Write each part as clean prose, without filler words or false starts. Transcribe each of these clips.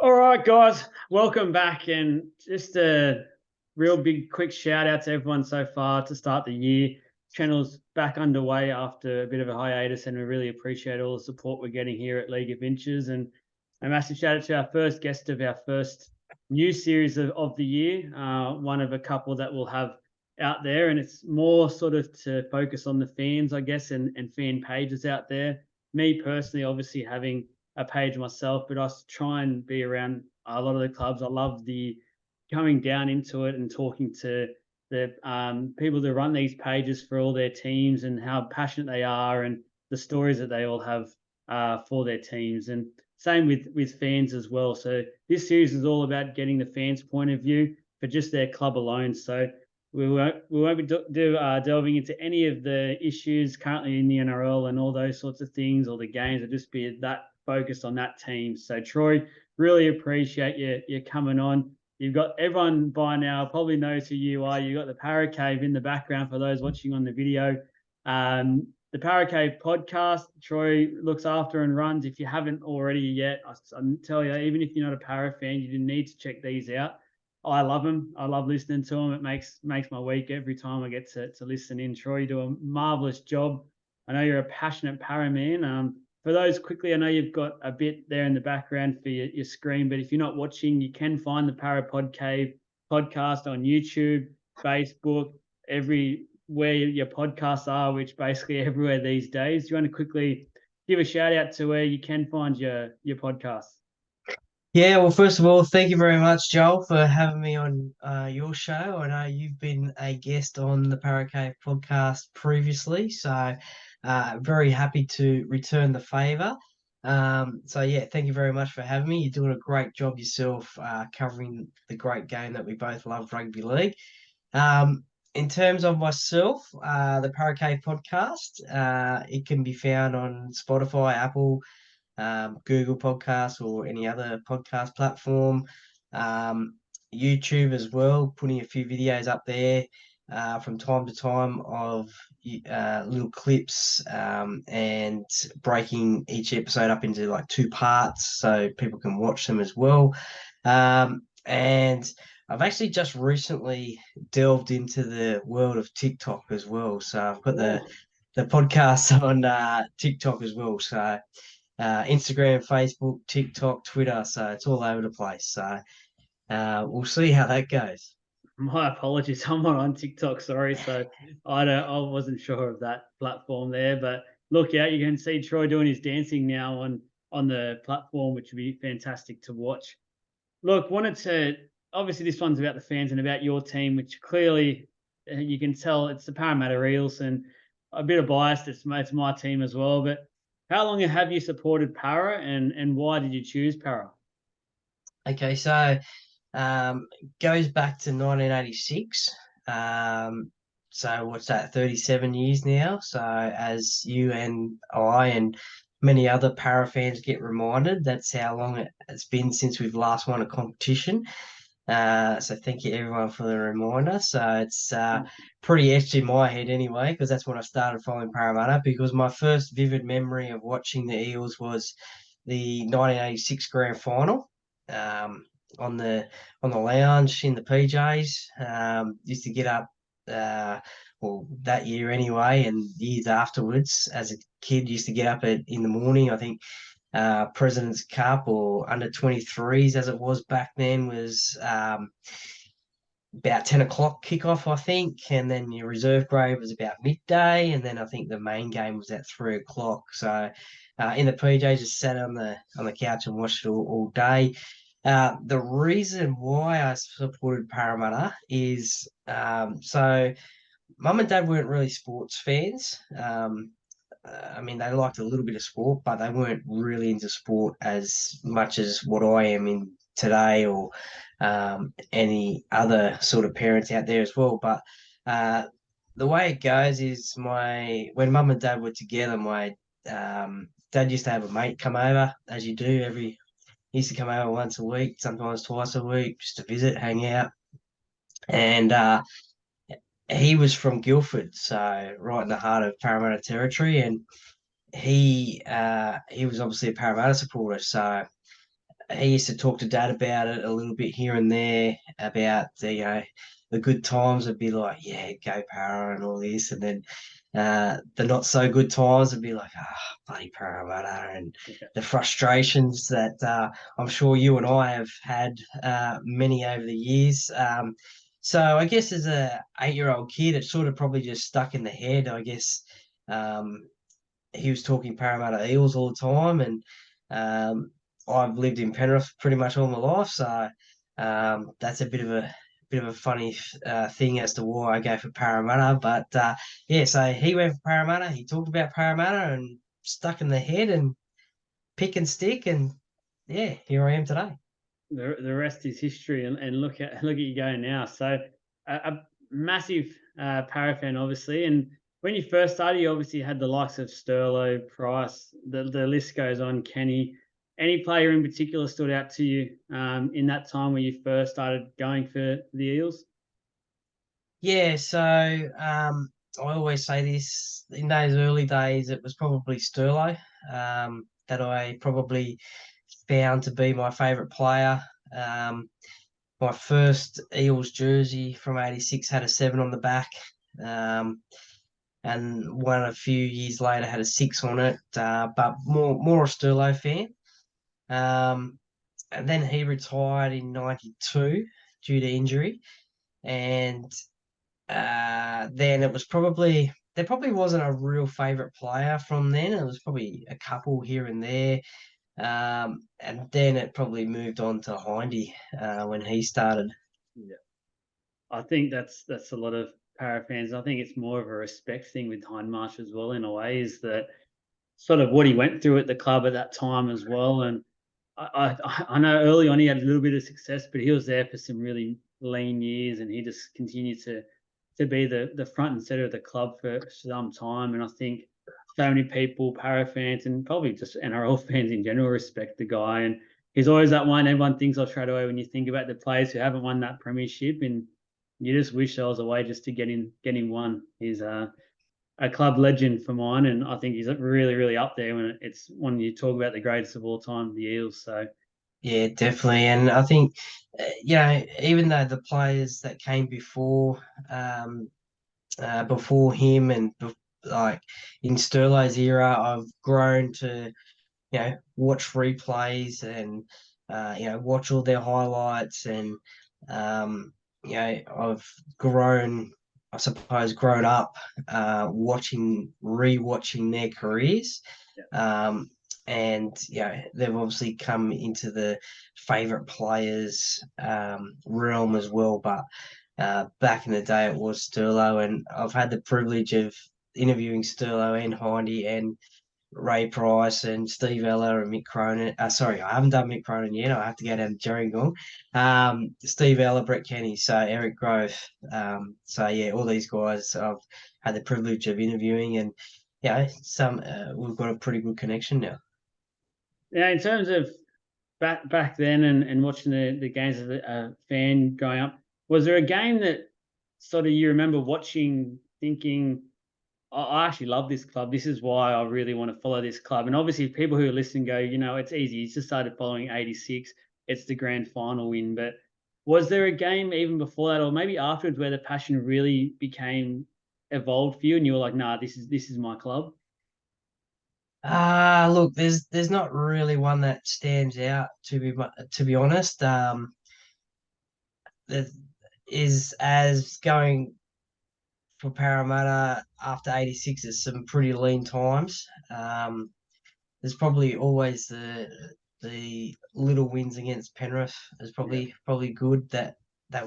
All right, guys, welcome back. And just a real big quick shout out to everyone so far to start the year. Channel's back underway after a bit of a hiatus, and we really appreciate all the support we're getting here at League of Inches. And a massive shout out to our first guest of our first new series of the year, one of a couple that we'll have out there. And it's more sort of to focus on the fans, I guess, and fan pages out there. Me personally, obviously, having a page myself, but I try and be around a lot of the clubs. I love the coming down into it and talking to the people that run these pages for all their teams and how passionate they are and the stories that they all have for their teams. And same with fans as well. So this series is all about getting the fans' point of view for just their club alone. So we won't be delving into any of the issues currently in the NRL and all those sorts of things or the games. It'll just be that focused on that team. So Troy, really appreciate you coming on. You've got everyone by now probably knows who you are. You've got the Parra Cave in the background for those watching on the video. The Parra Cave podcast, Troy looks after and runs. If you haven't already yet, I tell you, even if you're not a Parra fan, you need to check these out. I love them. I love listening to them. It makes my week every time I get to listen in. Troy, you do a marvelous job. I know you're a passionate Parra man. For those quickly, I know you've got a bit there in the background for your screen, but if you're not watching, you can find the Parra Cave podcast on YouTube, Facebook, everywhere your podcasts are, which basically everywhere these days. Do you want to quickly give a shout out to where you can find your podcast? Yeah, well, first of all, thank you very much, Joel, for having me on your show. I know you've been a guest on the Paracave podcast previously, so very happy to return the favour. So yeah, thank you very much for having me. You're doing a great job yourself, covering the great game that we both love, rugby league. In terms of myself, the Paracave podcast, it can be found on Spotify, Apple, Google Podcasts or any other podcast platform, um, YouTube as well, putting a few videos up there from time to time of little clips and breaking each episode up into like two parts so people can watch them as well. And I've actually just recently delved into the world of TikTok as well. So I've got Oh, the podcast on TikTok as well. So Instagram, Facebook, TikTok, Twitter. So it's all over the place. So we'll see how that goes. my apologies. I'm not on TikTok, sorry. So I wasn't sure of that platform there. But look out, you can see Troy doing his dancing now on the platform, which would be fantastic to watch. Look, wanted to obviously this one's about the fans and about your team, which clearly you can tell it's the Parramatta Eels and a bit of bias. It's my team as well. But how long have you supported Parra and why did you choose Parra? Okay, so goes back to 1986. So what's that? 37 years now. So as you and I and many other para fans get reminded, that's how long it's been since we've last won a competition. So thank you everyone for the reminder. So it's pretty etched in my head anyway, because that's when I started following Parramatta. Because my first vivid memory of watching the Eels was the 1986 Grand Final. On the lounge in the PJs. Used to get up, well, that year anyway, and years afterwards. As a kid, used to get up in the morning. I think President's Cup or under 23s, as it was back then, was about 10 o'clock kickoff, I think, and then your reserve grade was about midday, and then I think the main game was at 3 o'clock. So in the PJs, just sat on the couch and watched it all day. The reason why I supported Parramatta is so mum and dad weren't really sports fans. I mean, they liked a little bit of sport, but they weren't really into sport as much as what I am in today or any other sort of parents out there as well. But uh, the way it goes is when mum and dad were together, my dad used to have a mate come over, as you do he used to come over once a week, sometimes twice a week, just to visit, hang out. And he was from Guildford, so right in the heart of Parramatta territory. And he was obviously a Parramatta supporter. So he used to talk to Dad about it a little bit here and there about the good times would be like, yeah, go Parra and all this, and then the not so good times would be like, bloody Parramatta, and Yeah. the frustrations that I'm sure you and I have had many over the years. So I guess as a 8-year-old kid, it sort of probably just stuck in the head. I guess um, he was talking Parramatta Eels all the time, and um, I've lived in Penrith pretty much all my life, so that's a bit of a funny thing as to why I go for Parramatta. But yeah, so he went for Parramatta. He talked about Parramatta and stuck in the head and pick and stick, and yeah, here I am today. The rest is history, and look at you go now. So a massive Para fan, obviously. And when you first started, you obviously had the likes of Sterlo, Price. The list goes on. Kenny. Any player in particular stood out to you in that time when you first started going for the Eels? Yeah, so I always say this in those early days, it was probably Sterlo that I probably found to be my favourite player. Um, my first Eels jersey from '86 had a 7 on the back, um, and one a few years later had a 6 on it, but more a Sterlo fan. Um, and then he retired in '92 due to injury, and then it was probably there probably wasn't a real favourite player from then. It was probably a couple here and there. And then it probably moved on to Hindy when he started. Yeah, I think that's a lot of Para fans. I think it's more of a respect thing with Hindmarsh as well, in a way, is that sort of what he went through at the club at that time as well. And I know early on he had a little bit of success, but he was there for some really lean years, and he just continued to be the front and center of the club for some time. And I think so many people, Para fans, and probably just NRL fans in general, respect the guy. And he's always that one everyone thinks of straight away when you think about the players who haven't won that premiership, and you just wish there was a way just to get him one. He's a club legend for mine, and I think he's really, really up there it's when you talk about the greatest of all time, the Eels. So Yeah, definitely. And I think, even though the players that came before him and like in Sterlo's era, I've grown to watch replays and watch all their highlights, and I've grown, I suppose, grown up rewatching their careers. yeah, Um, and they've obviously come into the favorite players realm as well. But back in the day, it was Sterlo, and I've had the privilege of interviewing Sterlo and Hindy and Ray Price and Steve Ella and Mick Cronin. Sorry, I haven't done Mick Cronin yet. I have to go down to Gerringong. Steve Ella, Brett Kenny, so Eric Grove. So yeah, all these guys I've had the privilege of interviewing, and some we've got a pretty good connection now. yeah. In terms of back then and watching the games as a fan growing up, was there a game that sort of you remember watching, thinking, I actually love this club. This is why I really want to follow this club. And obviously, people who are listening go, it's easy. You just started following '86. It's the grand final win. But was there a game even before that, or maybe afterwards, where the passion really became evolved for you, and you were like, "Nah, this is my club." Look, there's not really one that stands out to be honest. There is as going for Parramatta after '86 is some pretty lean times. There's probably always the little wins against Penrith is Yeah, probably good that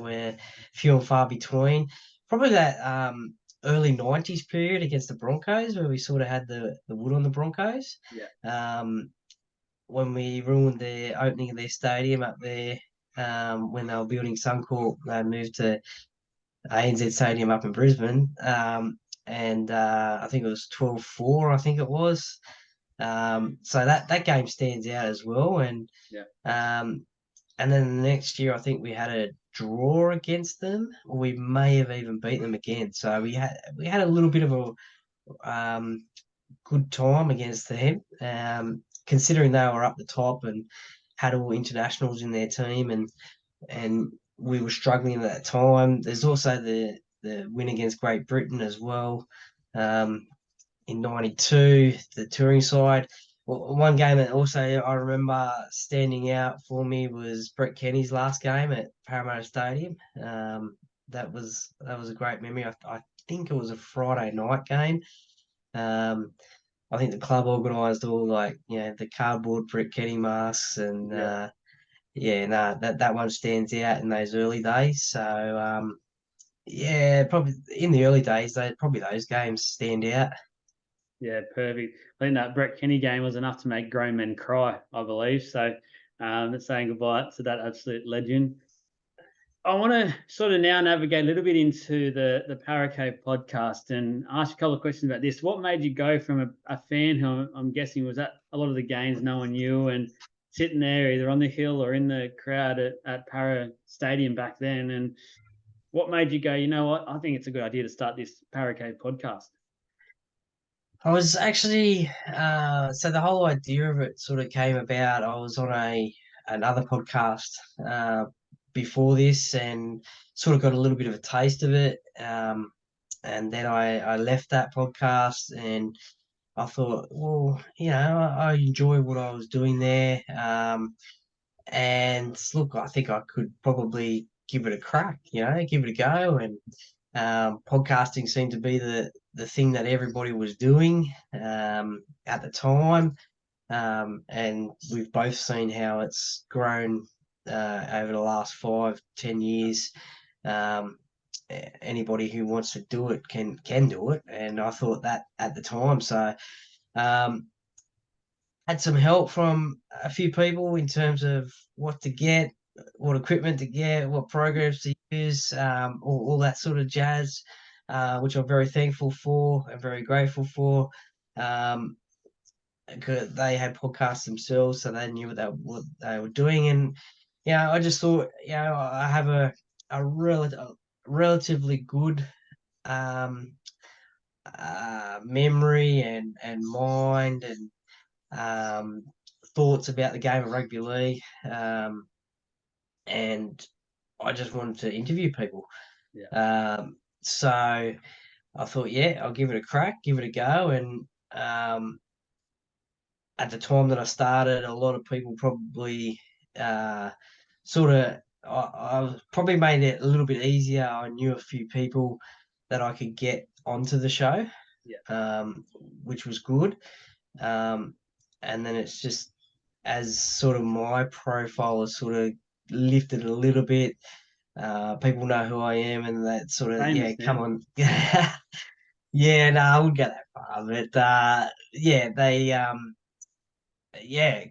were few and far between. Probably that early '90s period against the Broncos where we sort of had the wood on the Broncos. yeah, Um, when we ruined the opening of their stadium up there, when they were building Suncorp, they moved to ANZ Stadium up in Brisbane. And I think it was 12-4, I think it was. So that game stands out as well. yeah. Um, and then the next year, I think we had a draw against them, or we may have even beat them again. So we had a little bit of a good time against them, considering they were up the top and had all internationals in their team, and we were struggling at that time. There's also the win against Great Britain as well. In '92, the touring side. Well, one game that also I remember standing out for me was Brett Kenny's last game at Parramatta Stadium. That was a great memory. I think it was a Friday night game. Um, I think the club organised all the cardboard Brett Kenny masks and Yeah. yeah, no, that one stands out in those early days. So yeah, probably in the early days, probably those games stand out. Yeah, perfect. I think that Brett Kenny game was enough to make grown men cry, I believe. So, saying goodbye to that absolute legend. I want to sort of now navigate a little bit into the Paracave podcast and ask a couple of questions about this. What made you go from a fan who I'm guessing was at a lot of the games no one knew and sitting there either on the hill or in the crowd at Parra Stadium back then? And what made you go, you know what, I think it's a good idea to start this Paracave podcast? I was actually so the whole idea of it sort of came about. I was on another podcast uh, before this and sort of got a little bit of a taste of it. And then I left that podcast and I thought, well, I enjoy what I was doing there. And look, I think I could probably give it a crack, give it a go. And podcasting seemed to be the thing that everybody was doing at the time. And we've both seen how it's grown over the last 5-10 years. Um, Anybody who wants to do it can do it, and I thought that at the time. So um, had some help from a few people in terms of what to get, what equipment to get, what programs to use, all that sort of jazz, which I'm very thankful for and very grateful for. Um, 'Cause they had podcasts themselves, so they knew what they were doing, and I just thought, I have a relatively good um, memory and mind and um, thoughts about the game of rugby league, and I just wanted to interview people. Yeah. So I thought, yeah, I'll give it a crack, give it a go, and at the time that I started, a lot of people probably uh, sort of. I probably made it a little bit easier. I knew a few people that I could get onto the show, Yeah. which was good. Um, and then it's just as sort of my profile has sort of lifted a little bit. People know who I am, and that sort of Famous come now. on, yeah, no, I wouldn't go that far, but yeah, they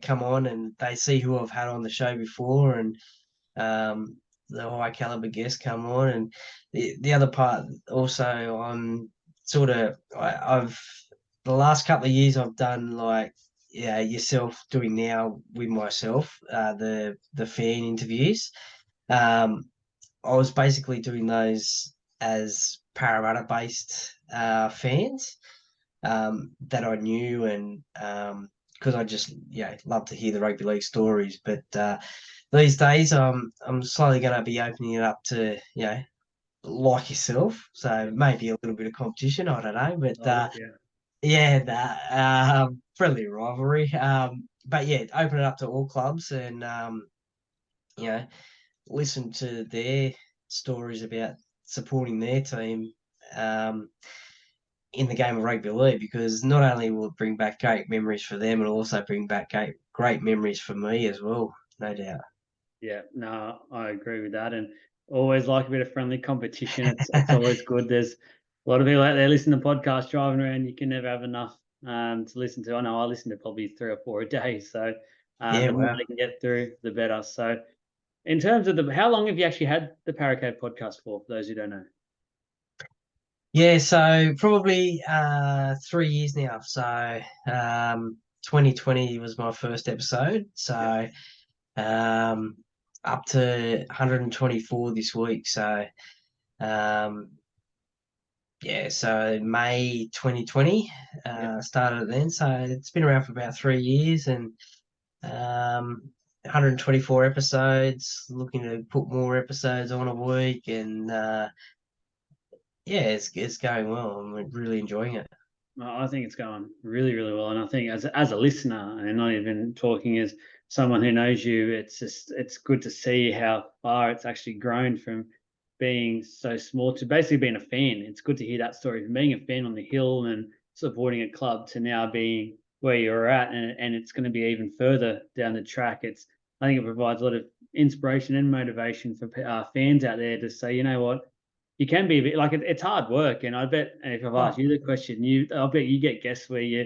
come on and they see who I've had on the show before, and um, the high caliber guests come on, and the other part also, I'm sort of I've the last couple of years I've done like yourself doing now with myself the fan interviews. Um, I was basically doing those as Parramatta based fans that I knew, and because I just love to hear the rugby league stories. But these days, I'm slowly going to be opening it up to like yourself, so Yeah. maybe a little bit of competition. I don't know, but Oh, look, yeah. yeah, that friendly rivalry. But yeah, open it up to all clubs and you know listen to their stories about supporting their team. Um, in the game of rugby league, because not only will it bring back great memories for them, it'll also bring back great memories for me as well, no doubt. Yeah, no, I agree with that, and always like a bit of friendly competition. It's always good. There's a lot of people out there listening to podcasts driving around. You can never have enough to listen to. I know I listen to probably 3 or 4 a day, so Yeah, the more well, they can get through, the better. So, in terms of how long have you actually had the Paracave podcast for? For those who don't know. yeah. So probably 3 years now. So 2020 was my first episode. Yeah, So um, up to 124 this week. So um, yeah, so May 2020 yeah, started it then. So it's been around for about 3 years, and 124 episodes, looking to put more episodes on a week, and yeah, it's going well. I'm really enjoying it. I think it's going really, really well, and I think as a listener, and not even talking as someone who knows you, it's good to see how far it's actually grown from being so small to basically being a fan. It's good to hear that story from being a fan on the hill and supporting a club to now being where you're at, and it's going to be even further down the track. I think it provides a lot of inspiration and motivation for fans out there to say, you know what, you can be a bit like it's hard work, and I bet if I've asked Oh, you the question, I bet you get guests where you're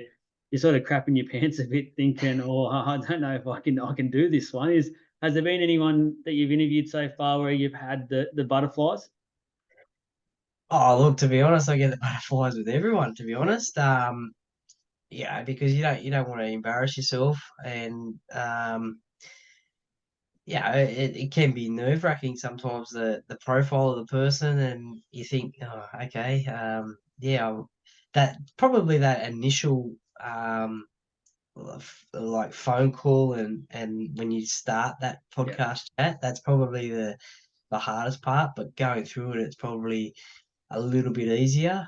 sort of crapping your pants a bit, thinking, "Oh, I don't know if I can do this one." Has there been anyone that you've interviewed so far where you've had the butterflies? oh, look, to be honest, I get the butterflies with everyone, to be honest. Yeah, because you don't want to embarrass yourself, and yeah, it can be nerve-wracking sometimes, the profile of the person, and you think, oh, okay, yeah, that probably that initial like phone call, and when you start that Yeah, podcast chat, that's probably the hardest part, but going through it, it's probably a little bit easier.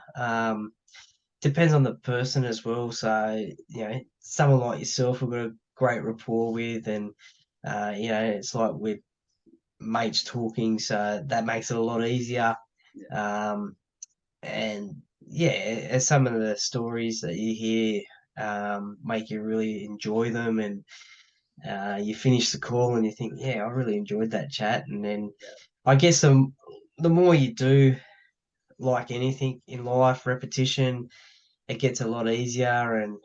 Depends on the person as well. So, someone like yourself we've got a great rapport with, and it's like we're mates talking, so that makes it a lot easier. yeah, Um, and yeah, as some of the stories that you hear make you really enjoy them, and you finish the call and you think, yeah, I really enjoyed that chat. And then I guess the more you do, like anything in life, repetition, it gets a lot easier. And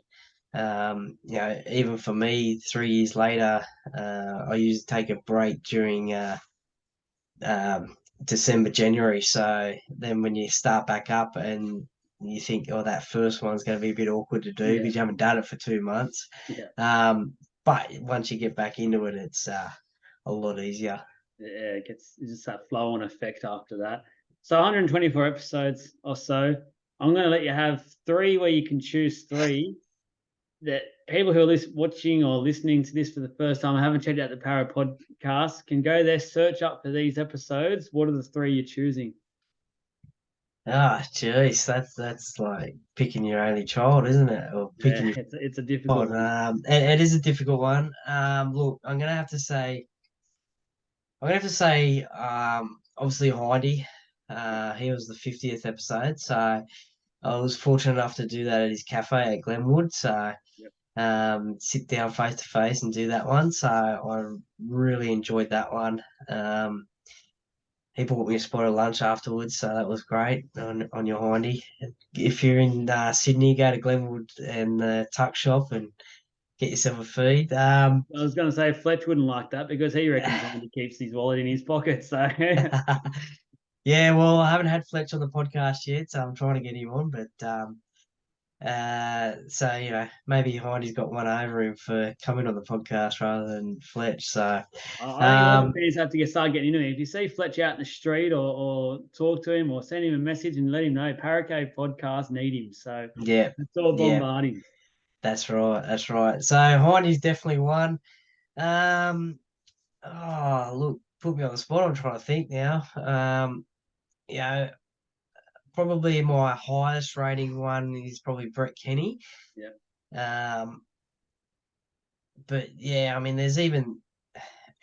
even for me, 3 years later, I used to take a break during December, January. So then when you start back up and you think, oh, that first one's going to be a bit awkward to do yeah, because you haven't done it for 2 months. yeah. But once you get back into it, it's a lot easier. Yeah, it's just that flow on effect after that. So 124 episodes or so. I'm going to let you have three where you can choose three that people who are watching or listening to this for the first time, haven't checked out the Parra podcast, can go there, search up for these episodes. What are the three you're choosing? Ah, jeez, that's like picking your only child, isn't it? Or Yeah, picking your it's a difficult child. one. It is a difficult one. Look, obviously Heidi. He was the 50th episode, so I was fortunate enough to do that at his cafe at Glenwood. So Yep. sit down face to face and do that one. So I really enjoyed that one. He bought me a spot of lunch afterwards, so that was great on your hindy. If you're in Sydney, go to Glenwood and the tuck shop and get yourself a feed. I was going to say Fletch wouldn't like that because he reckons he keeps his wallet in his pocket. So Yeah, well, I haven't had Fletch on the podcast yet, so I'm trying to get him on. But so maybe Heidi's got one over him for coming on the podcast rather than Fletch. So I think all the um, fans have to start getting into him. If you see Fletch out in the street or talk to him or send him a message and let him know Paracave podcast need him. So yeah, it's all yeah, bombard him. that's right, that's right. So Heidi's definitely one. Um, oh, look, put me on the spot. I'm trying to think now. You know, Probably my highest rating one is probably Brett Kenny. Yeah, Um, but yeah, I mean, there's even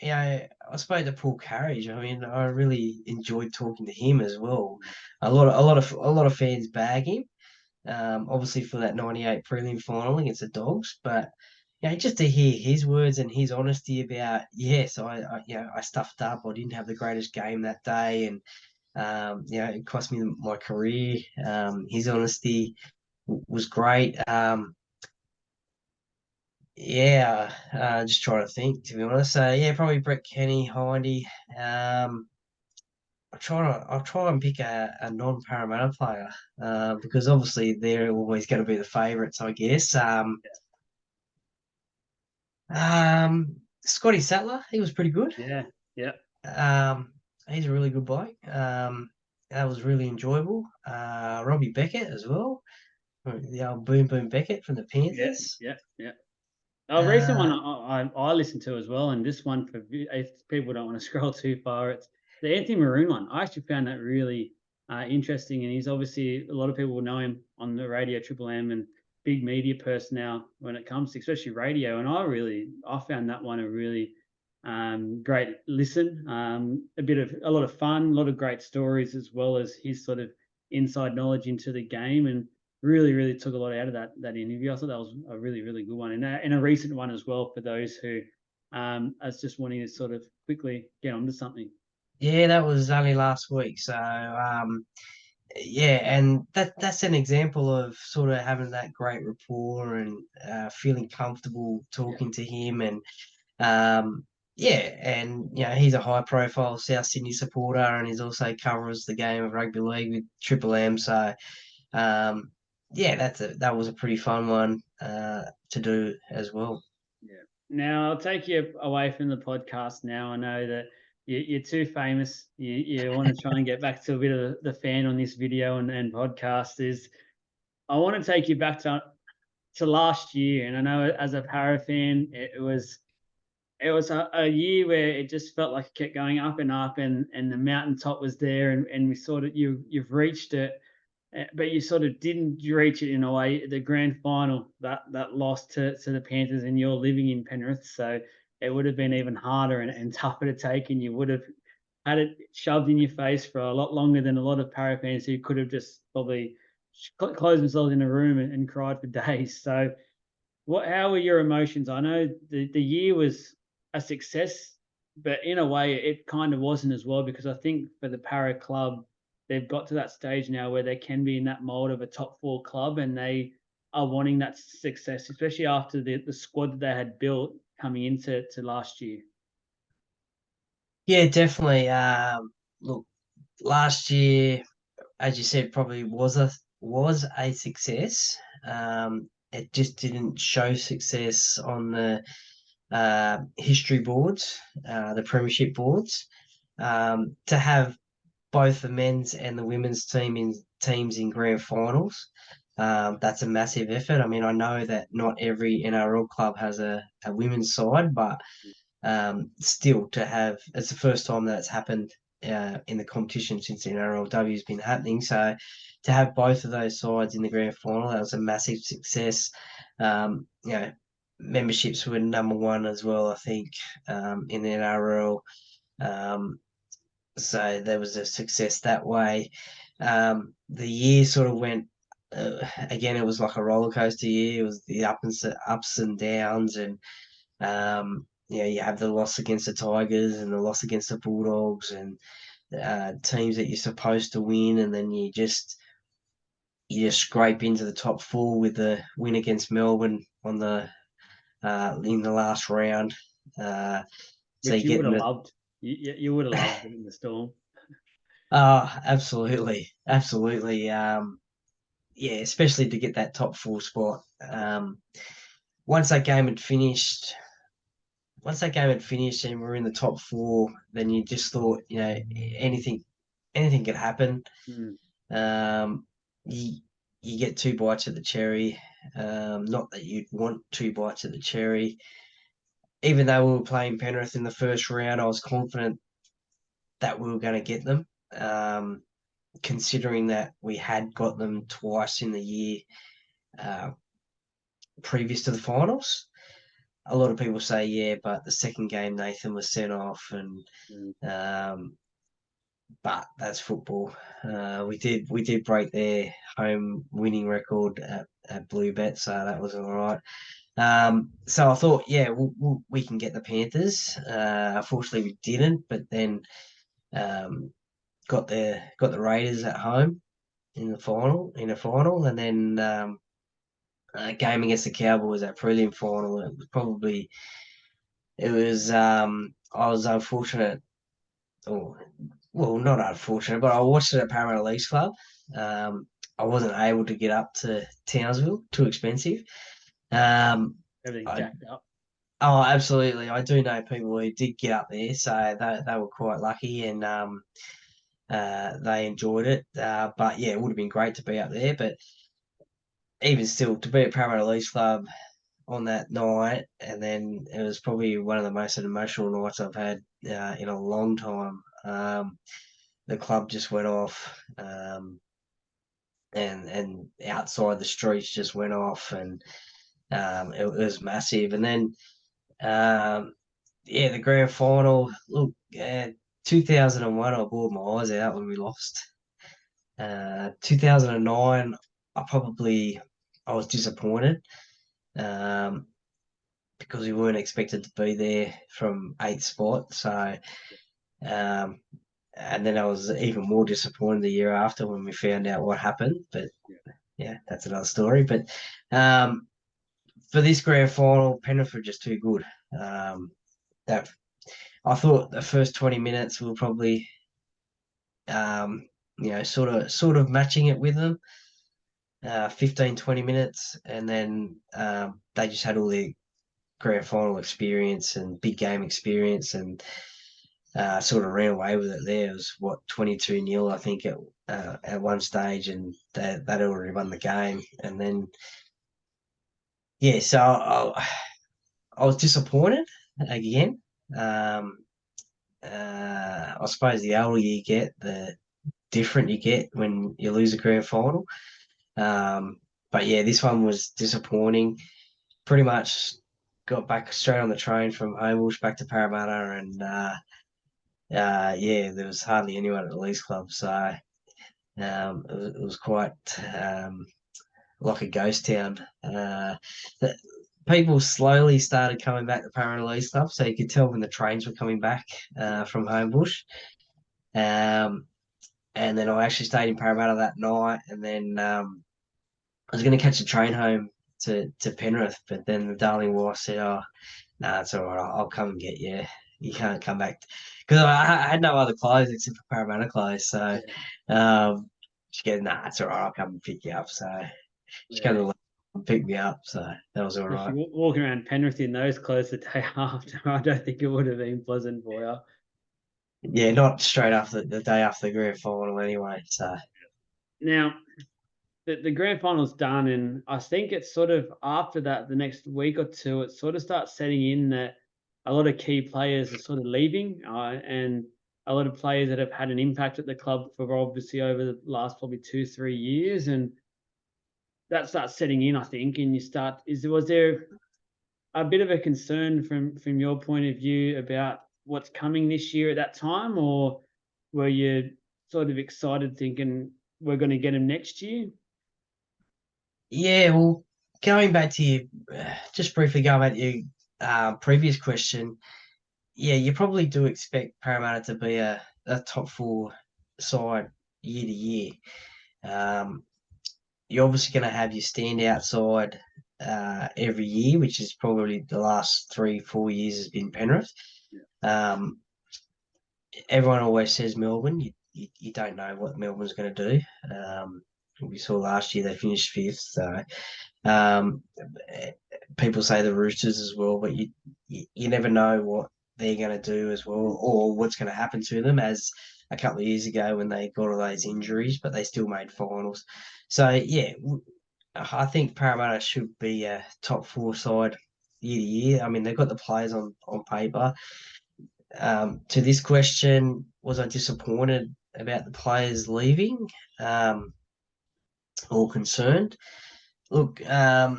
I spoke to Paul Carriage. I mean, I really enjoyed talking to him as well. A lot of fans bag him, obviously for that '98 prelim final against the Dogs, but just to hear his words and his honesty about yes, I stuffed up. I didn't have the greatest game that day, and it cost me my career. His honesty was great. Just trying to think, to be honest. So yeah, probably Brett Kenny, Hindy. I'll try and pick a non-Parramatta player, because obviously they're always going to be the favourites, I guess. Scotty Sattler, he was pretty good. yeah, yeah, Um, he's a really good bloke. That was really enjoyable. Robbie Beckett as well, the old Boom Boom Beckett from the yeah, Panthers. yeah, yeah. A recent one I listened to as well, and this one for if people don't want to scroll too far, it's the Anthony Maroon one. I actually found that really interesting, and he's obviously a lot of people will know him on the radio Triple M and big media person now when it comes to especially radio. And I found that one a really great listen, a lot of fun, a lot of great stories as well as his sort of inside knowledge into the game and really took a lot out of that interview. I thought that was a really good one and a recent one as well for those who are just wanting to sort of quickly get onto something. Yeah, that was only last week. So yeah, and that's an example of sort of having that great rapport and feeling comfortable Yeah, talking to him, and yeah, and he's a high profile South Sydney supporter, and he's also covers the game of rugby league with Triple M. So um, yeah, that was a pretty fun one to do as well. yeah. Now I'll take you away from the podcast. Now I know that you're too famous. You want to try and get back to a bit of the fan on this video and podcast. Is I want to take you back to last year, and I know as a Parra fan, it was a year where it just felt like it kept going up and up, and the mountaintop was there, and we sort of you've reached it, but you sort of didn't reach it in a way. The grand final that loss to the Panthers, and you're living in Penrith, so it would have been even harder and tougher to take, and you would have had it shoved in your face for a lot longer than a lot of Parra fans who could have just probably closed themselves in a room and cried for days. So how were your emotions? I know the year was a success, but in a way it kind of wasn't as well because I think for the Para club, they've got to that stage now where they can be in that mold of a top four club and they are wanting that success, especially after the squad that they had built coming into last year. Yeah, definitely. Look, last year, as you said, probably was a success. It just didn't show success on the history boards, the premiership boards. To have both the men's and the women's teams in grand finals, that's a massive effort. I mean, I know that not every NRL club has a women's side, but still to have it's the first time that it's happened in the competition since the NRLW has been happening. So to have both of those sides in the grand final, that was a massive success. Memberships were number one as well, I think, in the NRL. So there was a success that way. The year sort of went. Again, it was like a roller coaster year. It was the ups and downs, and you have the loss against the Tigers and the loss against the Bulldogs and teams that you're supposed to win, and then you just scrape into the top four with the win against Melbourne on the in the last round. So Which you you get would in have the loved. You would have loved it in the Storm. absolutely, absolutely. Yeah, especially to get that top four spot. Once that game had finished, once that game had finished and we're in the top four, then you just thought, anything could happen. Mm. Um, you you get two bites of the cherry. Not that you'd want two bites of the cherry. Even though we were playing Penrith in the first round, I was confident that we were going to get them. Considering that we had got them twice in the year uh, previous to the finals. A lot of people say, yeah, but the second game Nathan was sent off, and Mm. but that's football. We did break their home winning record at Bluebet, so that was all right. So I thought, yeah, we can get the Panthers. Unfortunately, we didn't, but then um, got the Raiders at home in the final, and then game against the Cowboys at prelim final. I was unfortunate, or well, not unfortunate, but I watched it at Parramatta Leagues Club. I wasn't able to get up to Townsville, too expensive. Um, Everything I, jacked up. oh, absolutely. I do know people who did get up there, so they were quite lucky and they enjoyed it. But yeah, it would have been great to be up there. But even still, to be at Parramatta Leagues Club on that night, and then it was probably one of the most emotional nights I've had in a long time. The club just went off, and outside the streets just went off, and it was massive. And then the grand final. Look, 2001, I bawled my eyes out when we lost. 2009, I was disappointed um, because we weren't expected to be there from eighth spot. So, um, and then I was even more disappointed the year after when we found out what happened. But yeah, that's another story. But for this grand final, Penrith were just too good. That I thought the first 20 minutes we were probably, sort of matching it with them. 15, 20 minutes, and then they just had all the grand final experience and big game experience, and sort of ran away with it there. It was, 22-0, I think, at one stage, and they'd already won the game. And then, so I was disappointed again. I suppose the older you get, the different you get when you lose a grand final. But yeah, this one was disappointing. Pretty much got back straight on the train from Homebush back to Parramatta, and there was hardly anyone at the Leagues Club, so it was quite like a ghost town. The, People slowly started coming back to Parramatta Leagues Club, so you could tell when the trains were coming back from Homebush. And then I actually stayed in Parramatta that night, and then I was going to catch a train home to Penrith, but then the darling wife said, "Oh, no, it's all right. I'll come and get you. You can't come back," because I had no other clothes except for Parramatta clothes. So she goes, "Nah, it's all right. I'll come and pick you up." So she came to pick me up. So that was all If right. you're walking around Penrith in those clothes the day after, I don't think it would have been pleasant for you. Yeah, not straight after the day after the grand final anyway. So Now, the grand final's done, and I think it's sort of after that, the next week or two, it sort of starts setting in that a lot of key players are sort of leaving, and a lot of players that have had an impact at the club for obviously over the last probably 2-3 years, and that starts setting in, I think, and was there a bit of a concern from your point of view about what's coming this year at that time, or were you sort of excited thinking we're going to get him next year? yeah, well, going back to you, just briefly going back to your previous question. Yeah, you probably do expect Parramatta to be a top four side year to year. Um, you're obviously going to have your standout side every year, which is probably the last 3-4 years has been Penrith. Um, Everyone always says Melbourne. You don't know what Melbourne's going to do. We saw last year they finished fifth, so um, people say the Roosters as well, but you never know what they're going to do as well, or what's going to happen to them. As a couple of years ago when they got all those injuries, but they still made finals. So yeah, I think Parramatta should be a top four side year to year. I mean, they've got the players on paper. To this question, was I disappointed about the players leaving or concerned? Look, I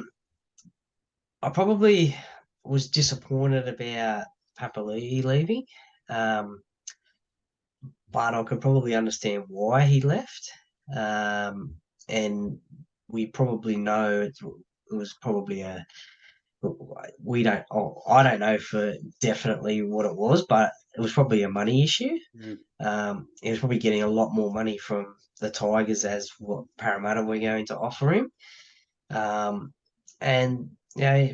probably was disappointed about Papali'i leaving, um, but I could probably understand why he left. And we probably know it was probably we don't, oh, I don't know for definitely what it was, but it was probably a money issue. He was probably getting a lot more money from the Tigers as what Parramatta were going to offer him. And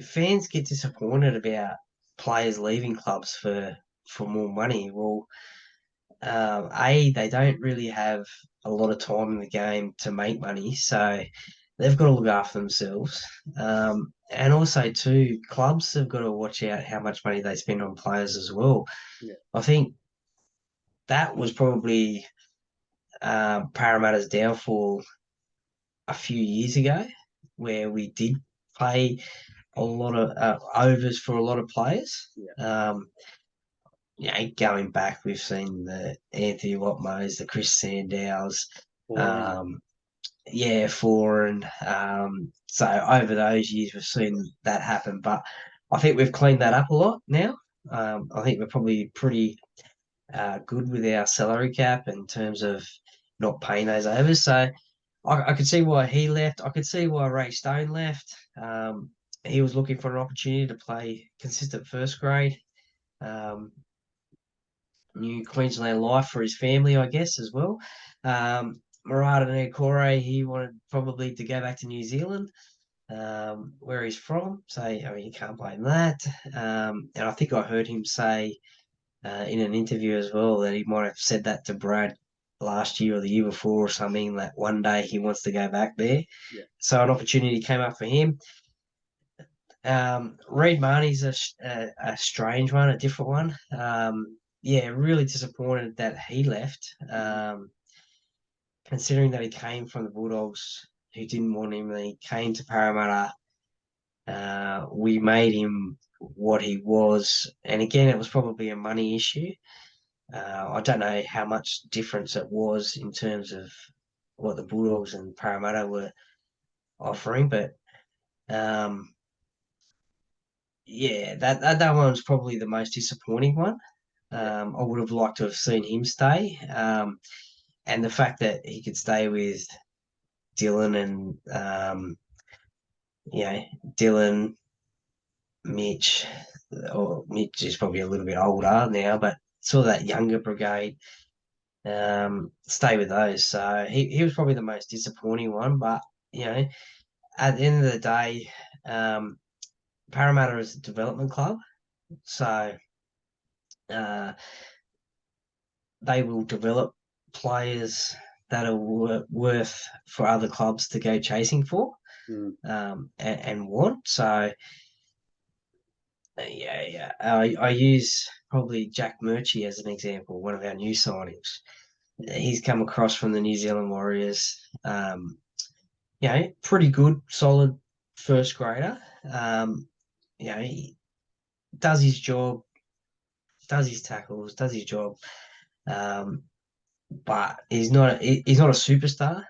fans get disappointed about players leaving clubs for more money. Well, they don't really have a lot of time in the game to make money, so they've got to look after themselves. And also, too, clubs have got to watch out how much money they spend on players as well. Yeah. I think that was probably Parramatta's downfall a few years ago, where we did pay a lot of overs for a lot of players. Yeah. Going back, we've seen the Anthony Watmos, the Chris Sandows, Boring. um, foreign. So over those years, we've seen that happen. But I think we've cleaned that up a lot now. I think we're probably pretty good with our salary cap in terms of not paying those overs. So I could see why he left. I could see why Ray Stone left. He was looking for an opportunity to play consistent first grade. New Queensland life for his family, I guess, as well. Murata Nukore, he wanted probably to go back to New Zealand, where he's from. So, I mean, you can't blame that. And I think I heard him say in an interview as well that he might have said that to Brad last year or the year before or something, that one day he wants to go back there. Yeah. So an opportunity came up for him. Reid Marnie's a strange one, a different one. Really disappointed that he left. Considering that he came from the Bulldogs, who didn't want him, and he came to Parramatta. We made him what he was, and again, it was probably a money issue. I don't know how much difference it was in terms of what the Bulldogs and Parramatta were offering, but that one was probably the most disappointing one. I would have liked to have seen him stay, and the fact that he could stay with Dylan and Dylan, Mitch, or Mitch is probably a little bit older now, but sort of that younger brigade. Stay with those. So he was probably the most disappointing one. But at the end of the day, Parramatta is a development club, so they will develop players that are worth for other clubs to go chasing for, and want. So I use probably Jack Murchie as an example, one of our new signings. He's come across from the New Zealand Warriors. Pretty good, solid first grader. He does his job, does his tackles, does his job. But he's not a superstar.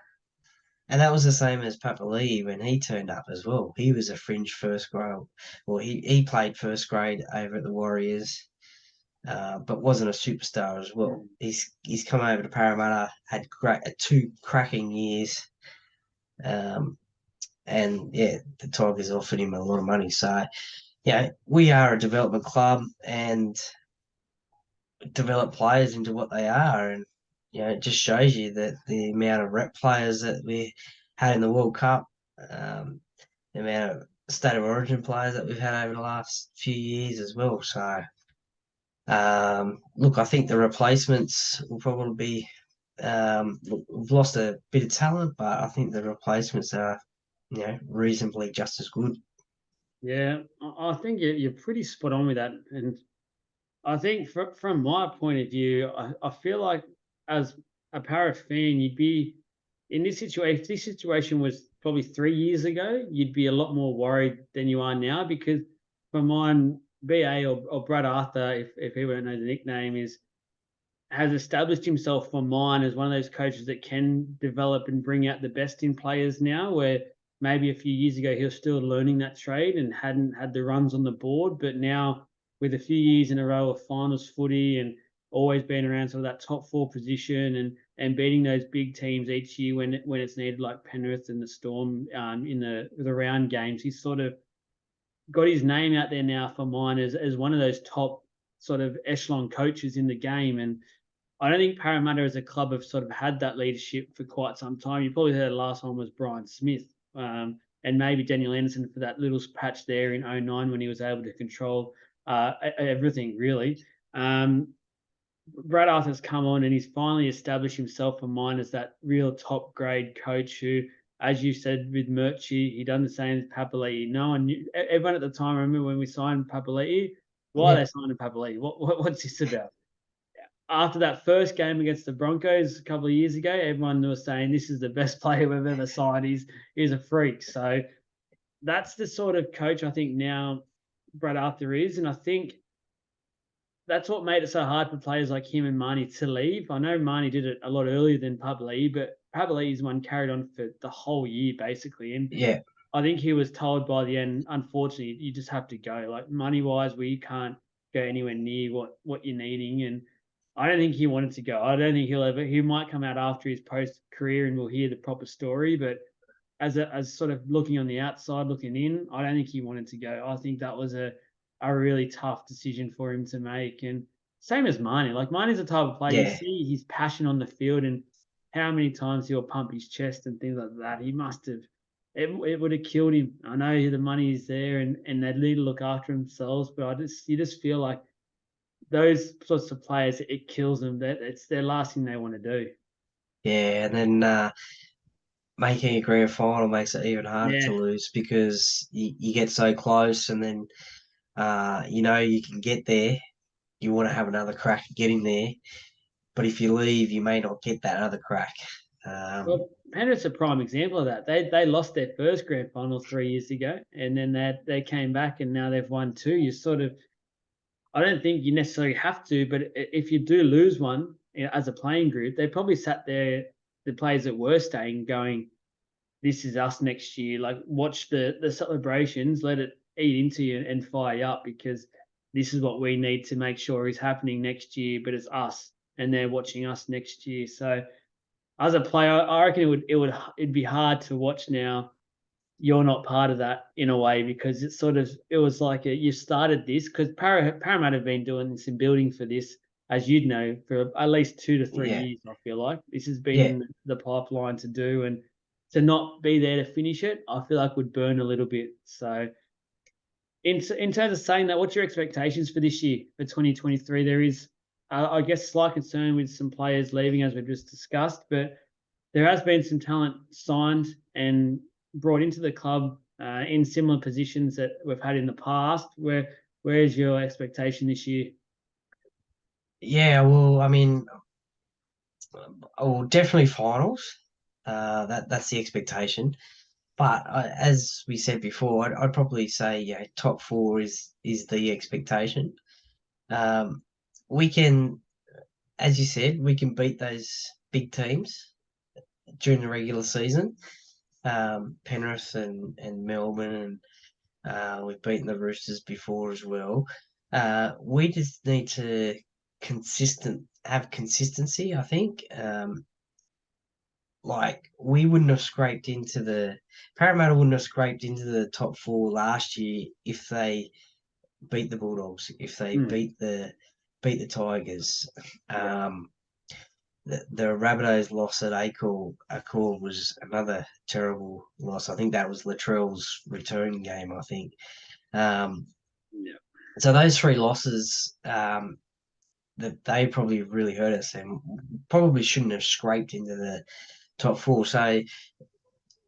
And that was the same as Papali'i when he turned up as well. He was a fringe first grade. Well, he played first grade over at the Warriors, but wasn't a superstar as well. He's come over to Parramatta, had two cracking years, and the Tigers offered him a lot of money. So, we are a development club and develop players into what they are, and it just shows you that the amount of rep players that we had in the World Cup, the amount of state of origin players that we've had over the last few years as well. So, look, I think the replacements will probably be. We've lost a bit of talent, but I think the replacements are, reasonably just as good. Yeah, I think you're pretty spot on with that. And I think from my point of view, I feel like as a Para fan, you'd be in this situation. If this situation was probably 3 years ago, you'd be a lot more worried than you are now, because for mine, BA or Brad Arthur, if anyone knows the nickname, has established himself for mine as one of those coaches that can develop and bring out the best in players now, where maybe a few years ago he was still learning that trade and hadn't had the runs on the board. But now, with a few years in a row of finals footy and always being around sort of that top four position and beating those big teams each year when it's needed, like Penrith and the Storm in the round games, he's sort of got his name out there now for mine as one of those top sort of echelon coaches in the game. And I don't think Parramatta as a club have sort of had that leadership for quite some time. You probably heard the last one was Brian Smith, and maybe Daniel Anderson for that little patch there in 2009 when he was able to control everything, really. Brad Arthur's come on and he's finally established himself for mine as that real top grade coach who, as you said with Murchie, he done the same as Papali'i. No one knew, everyone at the time, remember when we signed Papali'i, why are they signing Papali'i? What's this about? After that first game against the Broncos a couple of years ago, everyone was saying this is the best player we've ever signed. He's a freak. So that's the sort of coach I think now Brad Arthur is, and I think that's what made it so hard for players like him and Marnie to leave. I know Marnie did it a lot earlier than Pabli, but Pabli's one carried on for the whole year basically. And Yeah, I think he was told by the end, unfortunately, you just have to go. Like money wise, we can't go anywhere near what you're needing. And I don't think he wanted to go. I don't think he might come out after his post career and we'll hear the proper story. But as sort of looking on the outside, looking in, I don't think he wanted to go. I think that was a really tough decision for him to make. And same as Marnie. Like Marnie's the type of player you yeah, see his passion on the field and how many times he'll pump his chest and things like that. He must have it would have killed him. I know the money is there and they need to look after themselves, but you just feel like those sorts of players, it kills them. That it's their last thing they want to do. yeah. And then making a grand final makes it even harder Yeah. to lose because you get so close, and then you can get there. You want to have another crack at getting there, but if you leave, you may not get that other crack. Um, Well, Penrith's a prime example of that. They lost their first grand final 3 years ago, and then they came back, and now they've won two. You sort of, I don't think you necessarily have to, but if you do lose one as a playing group, they probably sat there, the players that were staying, going, "This is us next year." Like, watch the celebrations, let it eat into you and fire you up because this is what we need to make sure is happening next year. But it's us, and they're watching us next year. So as a player, I reckon it'd be hard to watch now. You're not part of that in a way because it was like you started this because Parramatta have been doing this and building for this, as you'd know, for at least 2 to 3 yeah, years. I feel like this has been yeah, in the pipeline to do, and to not be there to finish it, I feel like would burn a little bit. So in terms of saying that, what's your expectations for this year for 2023? There is, I guess, slight concern with some players leaving, as we've just discussed, but there has been some talent signed and brought into the club in similar positions that we've had in the past. Where's your expectation this year? yeah. Well, I mean, definitely finals. That's the expectation. But as we said before, I'd probably say top four is the expectation. Um, we can, as you said, we can beat those big teams during the regular season. Penrith and Melbourne, and we've beaten the Roosters before as well. We just need to have consistency, I think. Like we wouldn't have scraped into the Parramatta wouldn't have scraped into the top four last year if they beat the Bulldogs, if they Hmm. beat the Tigers. Yeah. The Rabbitohs loss at Accor was another terrible loss. I think that was Latrell's return game, I think. Um, Yeah. so those three losses, that they probably really hurt us and probably shouldn't have scraped into the top four. So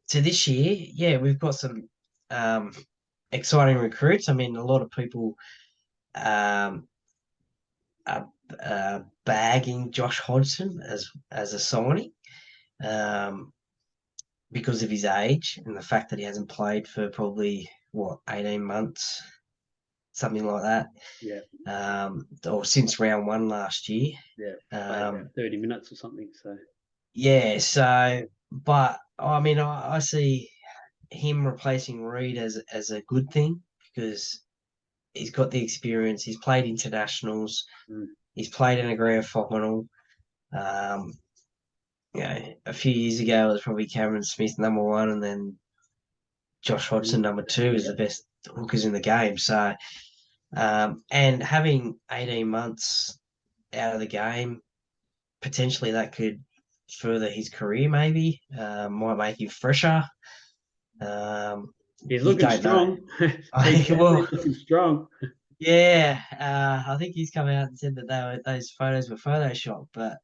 to this year, yeah, we've got some um, exciting recruits. I mean, a lot of people um, are bagging Josh Hodgson as a signing. Um, because of his age and the fact that he hasn't played for probably 18 months, something like that, Yeah. or since round one last year. Yeah. Played about Um, 30 minutes or something. So yeah, so but I mean, I see him replacing Reed as a good thing because he's got the experience. He's played internationals. mm, He's played in a grand final. Um, a few years ago it was probably Cameron Smith number one, and then Josh Hodgson number two is yeah. the best hookers in the game. So, and having 18 months out of the game, potentially that could further his career. Maybe might make him fresher. Um, He's you looking don't know. strong. He's definitely Well, looking strong. yeah, I think he's come out and said that those photos were photoshopped, but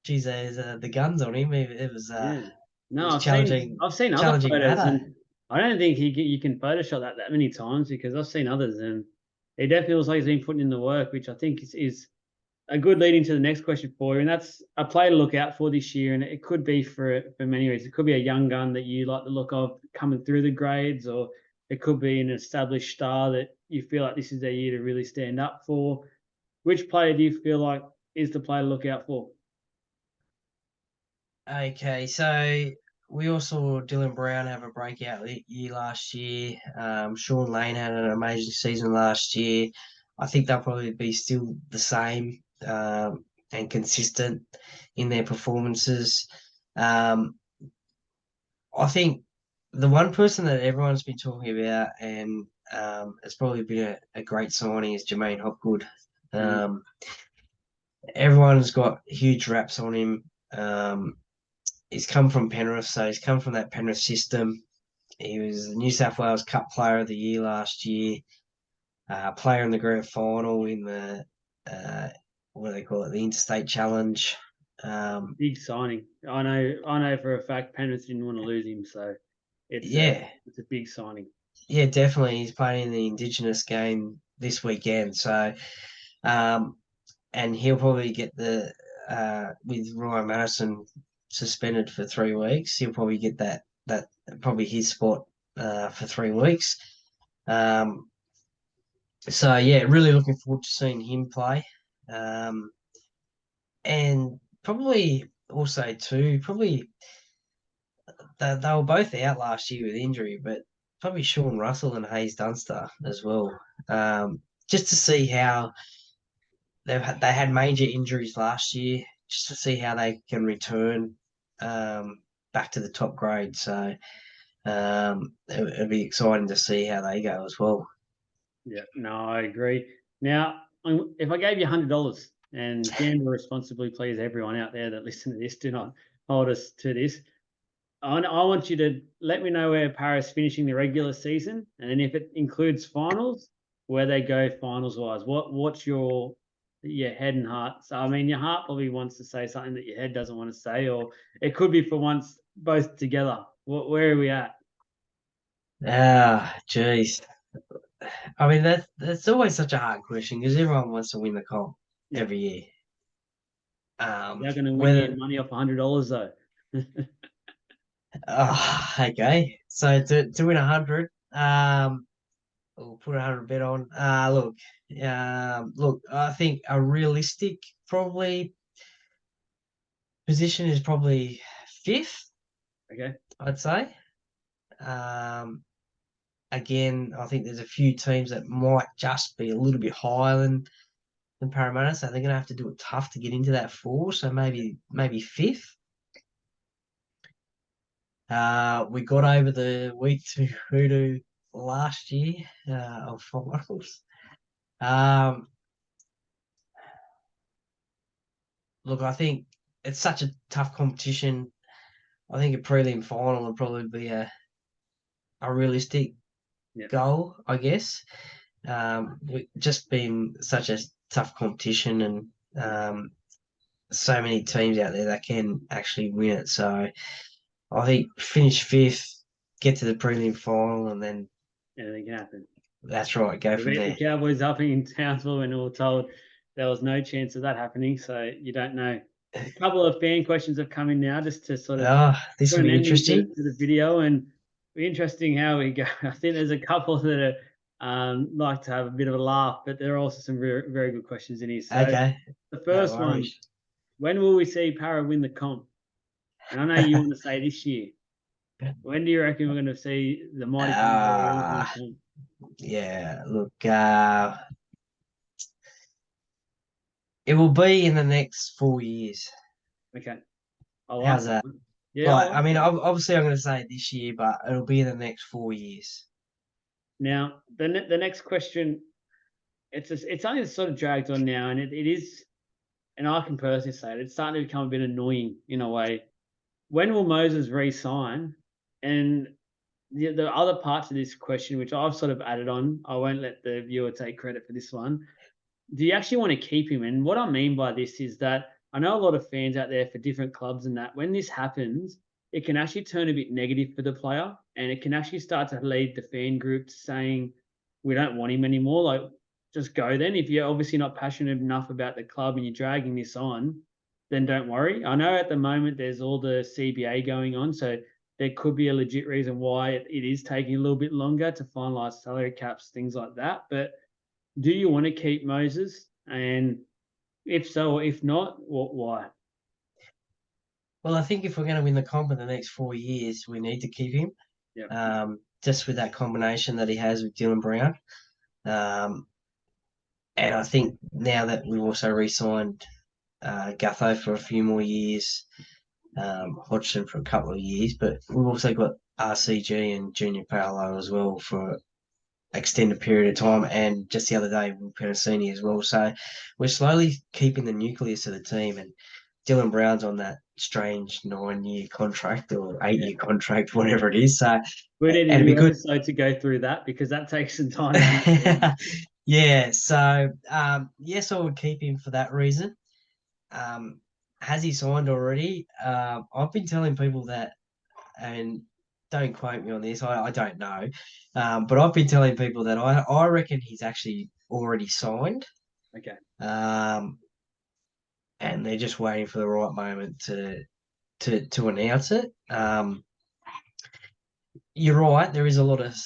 geez, there's the guns on him. Yeah. It No, was challenging, I've seen other challenging photos, matter. and I don't think you can Photoshop that many times because I've seen others, and it definitely looks like he's been putting in the work, which I think is a good lead into the next question for you, and that's a player to look out for this year. And it could be for many reasons. It could be a young gun that you like the look of coming through the grades, or it could be an established star that you feel like this is their year to really stand up for. Which player do you feel like is the player to look out for? Okay, so we all saw Dylan Brown have a breakout year last year. Sean Lane had an amazing season last year. I think they'll probably be still the same and consistent in their performances. Um, I think the one person that everyone's been talking about, and it's probably been a great signing, is Jermaine Hopgood. Mm. Um, Everyone's got huge raps on him. He's come from Penrith, so he's come from that Penrith system. He was the New South Wales Cup Player of the Year last year, player in the grand final in the uh, what do they call it, the Interstate Challenge. Big signing. I know for a fact Penrith didn't want to lose him, so Yeah, it's a big signing. yeah, definitely. He's playing in the Indigenous game this weekend, so um, and he'll probably get the with Ryan Madison suspended for 3 weeks. He'll probably get that probably his spot for 3 weeks. Um, so yeah, really looking forward to seeing him play. Um, and probably also too, probably they were both out last year with injury, but probably Sean Russell and Hayes Dunster as well. Just to see how they had major injuries last year, just to see how they can return back to the top grade. So it'd be exciting to see how they go as well. Yeah, no, I agree. Now, if I gave you $100 and gamble responsibly, please, everyone out there that listen to this, do not hold us to this. I want you to let me know where Paris finishing the regular season, and then if it includes finals, where they go finals wise. What's your head and heart? So I mean, your heart probably wants to say something that your head doesn't want to say, or it could be for once both together. Where are we at? Ah, jeez. I mean, that's always such a hard question because everyone wants to win the comp Yeah, every year. they're going to win you Whether money off $100 though. okay, so to win 100, we'll put 100 bet on. Look, I think a realistic probably position is probably fifth. Okay. I'd say. Um, Again, I think there's a few teams that might just be a little bit higher than Parramatta, so they're going to have to do it tough to get into that four. So maybe fifth. We got over the week to hoodoo last year of finals. Um, Look, I think it's such a tough competition. I think a prelim final would probably be a realistic Yeah. goal, I guess. Just been such a tough competition and so many teams out there that can actually win it. So I think finish fifth, get to the prelim final, and then Anything can happen. that's right, go We from beat the there. Cowboys up in Townsville and we were told there was no chance of that happening. So you don't know. A couple of fan questions have come in now just to sort of This put will an be ending interesting. to the video and be interesting how we go. I think there's a couple that are like to have a bit of a laugh, but there are also some very, very good questions in here. So Okay, the no first one, worries. when will we see Parra win the comp? And I know you want to say this year. When do you reckon we're going to see the mighty Cowboys win the uh, comp? yeah, look, it will be in the next 4 years. Okay. I like How's that that? one. Yeah, I Like, I like mean, that. obviously, I'm going to say this year, but it'll be in the next 4 years. Now, the next question, it's something that's sort of dragged on now, and it is, and I can personally say it, it's starting to become a bit annoying in a way. When will Moses re-sign? And the other parts of this question, which I've sort of added on, I won't let the viewer take credit for this one. Do you actually want to keep him? And what I mean by this is that I know a lot of fans out there for different clubs and that when this happens, it can actually turn a bit negative for the player and it can actually start to lead the fan group to saying, we don't want him anymore. Like just go then. If you're obviously not passionate enough about the club and you're dragging this on, then don't worry. I know at the moment there's all the CBA going on, so there could be a legit reason why it is taking a little bit longer to finalise salary caps, things like that. But do you want to keep Moses? And if so, or if not, why? Well, I think if we're going to win the comp in the next 4 years, we need to keep him. Yeah. Just with that combination that he has with Dylan Brown. And I think now that we've also re-signed Gutho for a few more years, Hodgson for a couple of years, but we've also got RCG and Junior Paolo as well for extended period of time, and just the other day with Penasini as well. So we're slowly keeping the nucleus of the team, and Dylan Brown's on that strange 9-year contract or 8-year contract, whatever it is. So We need and a it'd be new good. episode to go through that because that takes some time to understand. Yeah. So yes, I would keep him for that reason. Has he signed already? I've been telling people that, and don't quote me on this, I don't know. But I've been telling people that I reckon he's actually already signed. Okay. And they're just waiting for the right moment to announce it. You're right, there is a lot of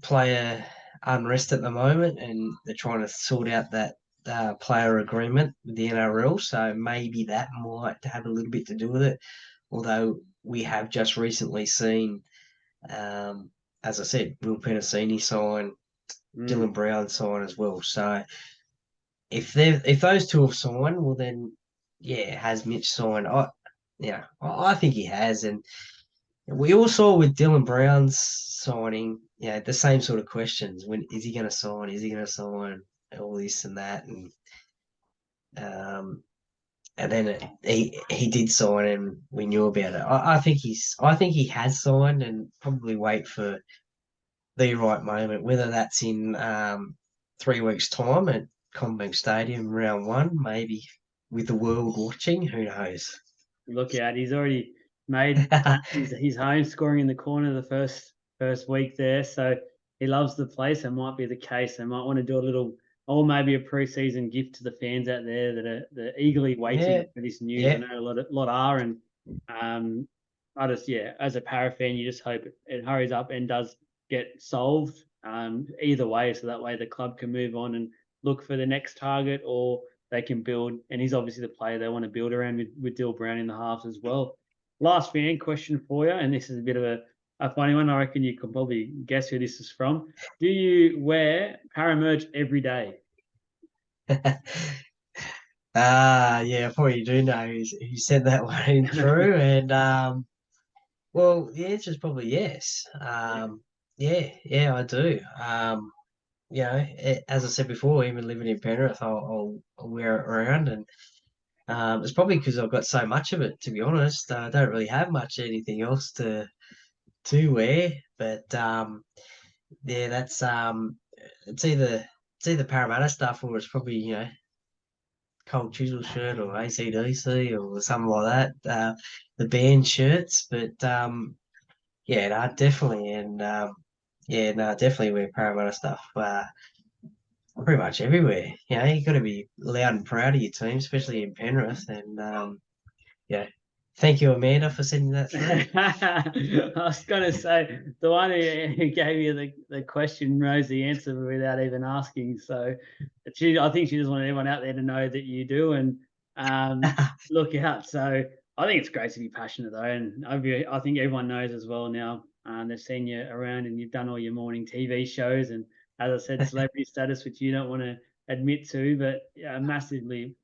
player unrest at the moment, and they're trying to sort out that player agreement with the NRL. So maybe that might have a little bit to do with it. Although we have just recently seen, as I said, Will Penasini sign, Dylan Brown sign as well. So if those two have signed, well then, yeah, has Mitch signed? I think he has, and we all saw with Dylan Brown's signing, the same sort of questions. When is he going to sign? Is he going to sign? All this and that, um, and then he did sign, and we knew about it. I think he has signed, and probably wait for the right moment, whether that's in 3 weeks' time at Combank Stadium, round one, maybe with the world watching. Who knows? Look out! He's already made his home, scoring in the corner the first week there. So he loves the place. It might be the case. They might want to do a little, or maybe a preseason gift to the fans out there that are eagerly Yeah, waiting for this news. I yeah, know a lot are, and I just as a Parra fan, you just hope it hurries up and does get solved. Either way, so that way the club can move on and look for the next target, or they can build. And he's obviously the player they want to build around with Dill Brown in the halves as well. Last fan question for you, and this is a bit of a funny one. I reckon you can probably guess who this is from. Do you wear Parra merch every day? yeah. I probably do know who sent that one in through, and well, the answer is probably yes. Yeah, I do. As I said before, even living in Penrith, I'll wear it around, and it's probably because I've got so much of it. To be honest, I don't really have much anything else to wear. But yeah, that's it's either Parramatta stuff, or it's probably Cold Chisel shirt or ACDC or something like that. The band shirts, but yeah, no, definitely, and yeah, no, definitely wear Parramatta stuff. Pretty much everywhere. You got to be loud and proud of your team, especially in Penrith. And yeah, thank you, Amanda, for sending that through. I was going to say the one who gave you the question knows the answer without even asking. So I think she just wanted everyone out there to know that you do and look out. So I think it's great to be passionate though, and I think everyone knows as well now. They've seen you around and you've done all your morning TV shows, and as I said, celebrity status, which you don't want to admit to, but yeah, massively.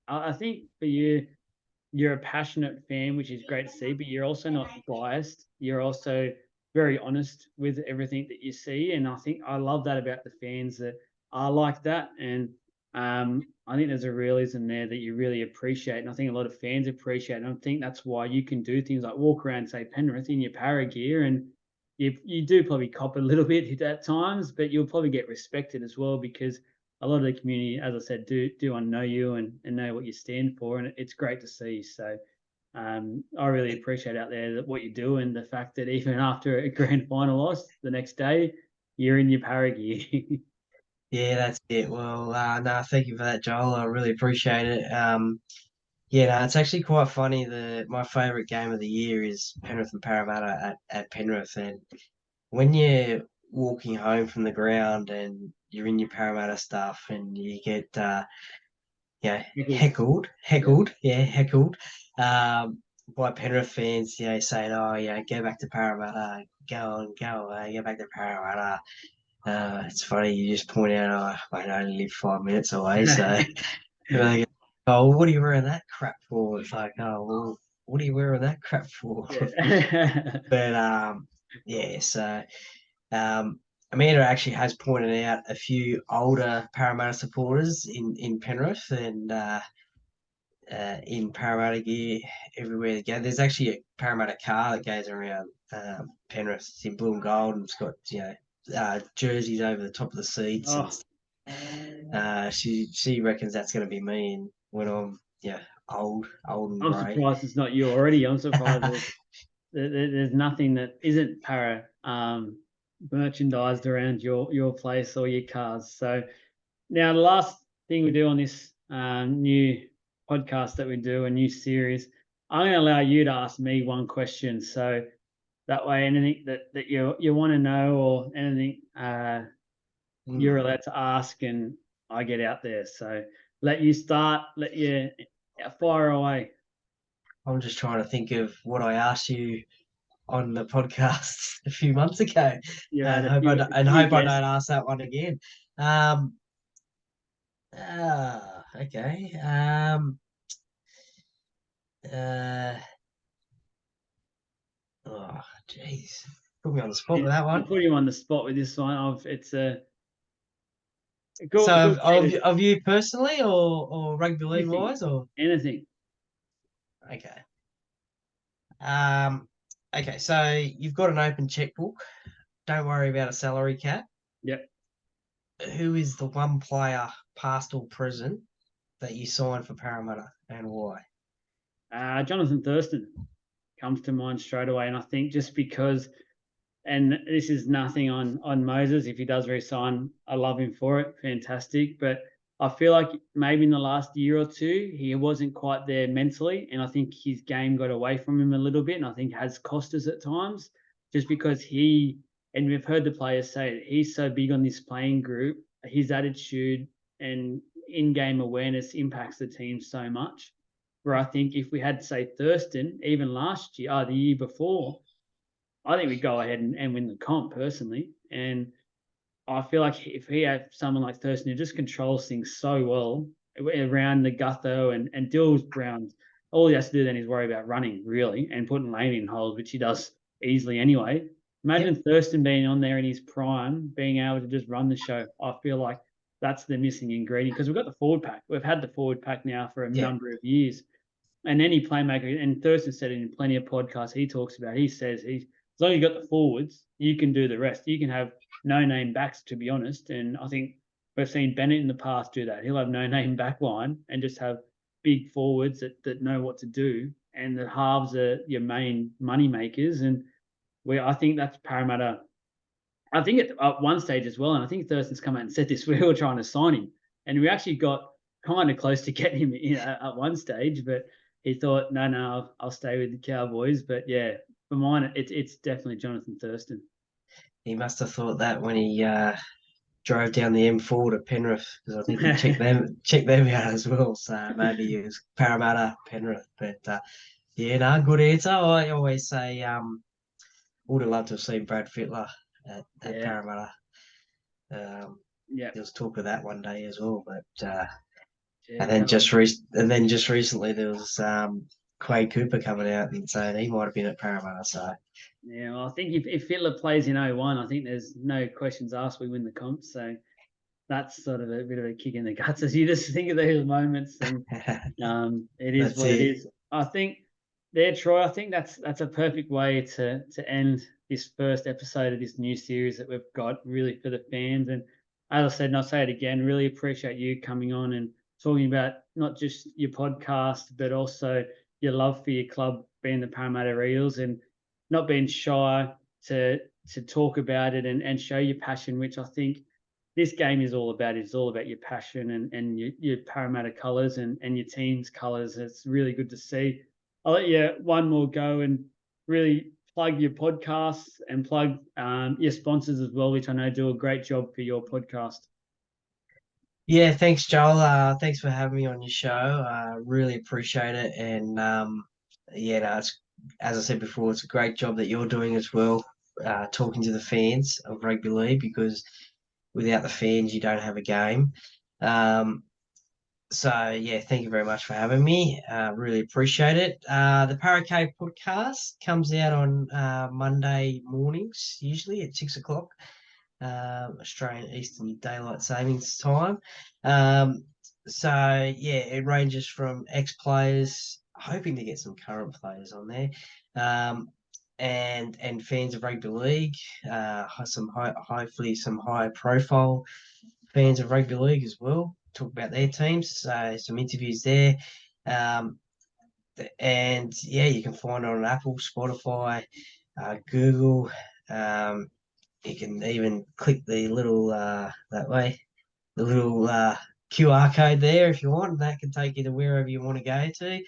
I think for you you're a passionate fan, which is great to see, but you're also not biased. You're also very honest with everything that you see. And I think I love that about the fans that are like that. And I think there's a realism there that you really appreciate. And I think a lot of fans appreciate. And I think that's why you can do things like walk around, say, Penrith in your Parra gear. And you do probably cop a little bit at times, but you'll probably get respected as well because a lot of the community, as I said, do know you and know what you stand for, and it's great to see. So I really appreciate out there that what you do and the fact that even after a grand final loss, the next day you're in your Parra gear. Yeah, that's it. Well, no, thank you for that, Joel. I really appreciate it. Yeah, no, it's actually quite funny. My favourite game of the year is Penrith and Parramatta at Penrith, and when you're walking home from the ground and you're in your Parramatta stuff and you get Nickel. Yeah. heckled by Penrith fans, saying, "Oh, yeah, go back to Parramatta, go away, go back to Parramatta." It's funny, you just point out, I only live 5 minutes away, so like, oh, what are you wearing that crap for? It's like, oh, well, what are you wearing that crap for? Yeah. But yeah, so Amanda actually has pointed out a few older Parramatta supporters in Penrith and in Parramatta gear everywhere they go. There's actually a Parramatta car that goes around Penrith. It's in blue and gold, and it's got jerseys over the top of the seats and Oh, stuff. She reckons that's going to be me, and when I'm old and I'm grey. surprised it's not you already. I'm surprised there's nothing that isn't para merchandised around your place or your cars. So now the last thing we do on this new podcast that we do, a new series, I'm going to allow you to ask me one question. So that way, anything that you want to know or anything you're allowed to ask, and I get out there. So let you start. Let you fire away. I'm just trying to think of what I asked you on the podcast a few months ago. You had a And few hope I don't guests. ask that one again. Um, okay. Uh, oh, jeez, put me on the spot with that I'm one. putting you on the spot with this one. It's a So good way to of you personally, or rugby league anything, wise, or anything. okay. Um, okay. So you've got an open checkbook. Don't worry about a salary cap. Yep. Who is the one player, past or present, that you signed for Parramatta and why? Jonathan Thurston comes to mind straight away, and I think just because, and this is nothing on Moses. If he does resign, I love him for it. Fantastic, but I feel like maybe in the last year or two he wasn't quite there mentally, and I think his game got away from him a little bit, and I think has cost us at times, just because and we've heard the players say it, he's so big on this playing group, his attitude and in-game awareness impacts the team so much. Where I think if we had, say, Thurston, even last year, the year before, I think we go ahead and win the comp personally. And I feel like if he had someone like Thurston who just controls things so well around the Gutho and Dill's Brown, all he has to do then is worry about running really and putting Lane in holes, which he does easily anyway. Yep, Imagine Thurston being on there in his prime, being able to just run the show. I feel like that's the missing ingredient because we've got the forward pack. We've had the forward pack now for a yeah, number of years. And any playmaker, and Thurston said it in plenty of podcasts he talks about, he says as long as you got the forwards, you can do the rest. You can have no name backs, to be honest. And I think we've seen Bennett in the past do that. He'll have no name back line and just have big forwards that know what to do. And the halves are your main money makers. And I think that's Parramatta. I think at one stage as well, and I think Thurston's come out and said this, we were trying to sign him. And we actually got kind of close to getting him at one stage, but he thought, no, I'll stay with the Cowboys. But yeah, for mine, it's definitely Jonathan Thurston. he must have thought that when he drove down the M4 to Penrith, because I think he checked them out as well. So maybe it was Parramatta, Penrith. But yeah, no, good answer. I always say would have loved to have seen Brad Fittler at Yeah, Parramatta. Um, yeah, there was talk of that one day as well, but yeah. That was, and then just recently there was Quade Cooper coming out and saying he might have been at Parramatta. So yeah. Well, I think if Hitler plays in 01, I think there's no questions asked. We win the comp. So that's sort of a bit of a kick in the guts as you just think of those moments. And it is that's what it it. is. I think there, Troy. I think that's a perfect way to end this first episode of this new series that we've got really for the fans. And as I said, and I'll say it again, really appreciate you coming on and talking about not just your podcast, but also your love for your club being the Parramatta Eels and not being shy to talk about it and show your passion, which I think this game is all about. It's all about your passion and your Parramatta colours and your team's colours. It's really good to see. I'll let you one more go and really plug your podcasts and plug your sponsors as well, which I know do a great job for your podcast. Yeah, thanks, Joel. Thanks for having me on your show. Really appreciate it. And yeah, no, it's, as I said before, it's a great job that you're doing as well, talking to the fans of rugby league, because without the fans, you don't have a game. So yeah, thank you very much for having me. Really appreciate it. The Parra podcast comes out on Monday mornings, usually at 6 o'clock. Australian Eastern Daylight Savings Time. So yeah, it ranges from ex-players, hoping to get some current players on there, and fans of rugby league. Hopefully some high profile fans of rugby league as well. Talk about their teams. So some interviews there. Um, and yeah, you can find it on Apple, Spotify, Google. You can even click the little that way, the little QR code there if you want. That can take you to wherever you want to go to,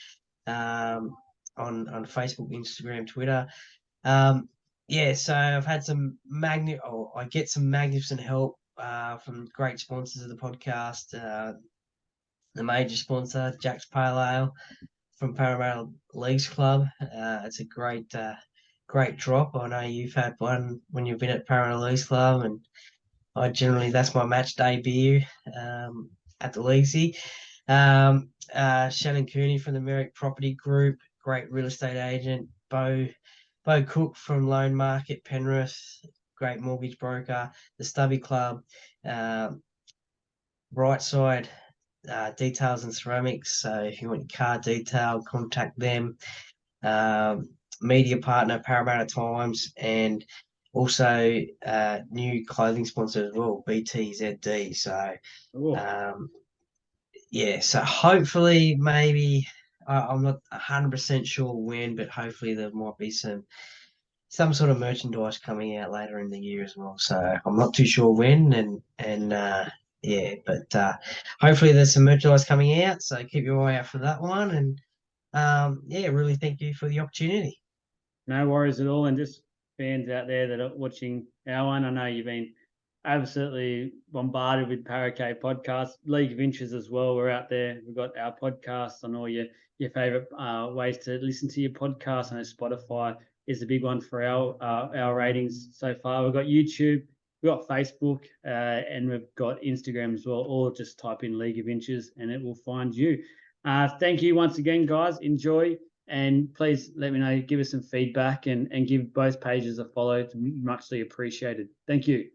on Facebook, Instagram, Twitter. Yeah, so I've had some I get some magnificent help from great sponsors of the podcast. The major sponsor, Jack's Pale Ale from Parramatta Leagues Club. It's a great drop. I know you've had one when you've been at Parramatta Leagues Club, and that's my match day beer at the Leaguesy. Shannon Cooney from the Merrick Property Group, great real estate agent. Bo Cook from Loan Market Penrith, great mortgage broker. The Stubby Club, Brightside Details and Ceramics. So if you want your car detail, contact them. Media partner Parramatta Times, and also new clothing sponsor as well, BTZD. So yeah, so hopefully maybe I'm not 100% sure when, but hopefully there might be some sort of merchandise coming out later in the year as well. So I'm not too sure when, and yeah, but hopefully there's some merchandise coming out. So keep your eye out for that one. And yeah, really thank you for the opportunity. No worries at all. And just fans out there that are watching our one, I know you've been absolutely bombarded with Paracay podcasts, League of Inches as well. We're out there. We've got our podcasts on all your favorite ways to listen to your podcast. I know Spotify is the big one for our ratings so far. We've got YouTube, we've got Facebook, and we've got Instagram as well. Or just type in League of Inches and it will find you. Thank you once again, guys. Enjoy. And please let me know, give us some feedback and give both pages a follow. It's muchly appreciated. Thank you.